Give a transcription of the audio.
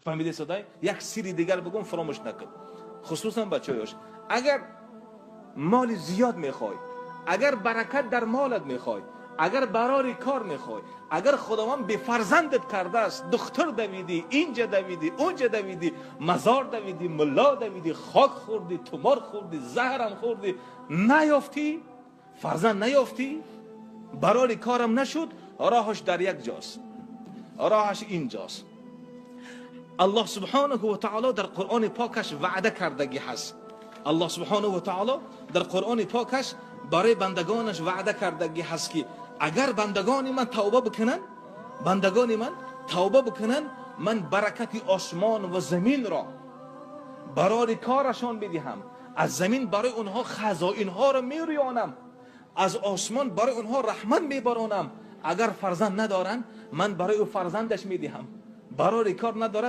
فهمیدی صدای؟ یک سری دیگر بگم فراموش نکن، خصوصا بچه‌هاش. اگر مال زیاد میخوای، اگر برکت در مالت میخوای، اگر برای کار میخوای، اگر خداوند به فرزندت کرده است دختر دویدی، اینجا دویدی، اونجا دویدی، مزار دویدی، ملا دویدی، خاک خوردی، تمار خوردی، زهرم خوردی، نیافتی، فرزند نیافتی، برای کارم نشد، راهش در یک جاست، راهش اینجاست. الله سبحانه و تعالی در قرآن پاکش وعده کردگی هست. الله سبحانه و تعالی در قرآن پاکش برای بندگانش وعده کردگی هست که اگر بندگان من توبه بکنن، بندگان من توبه بکنن، من برکت آسمان و زمین را برای کارشان بدهم، از زمین برای اونها خزائن ها را میریانم، از آسمان برای اونها رحمت میبارانم. اگر فرزند ندارن من برای او فرزندش میدهم، برای کار ندارن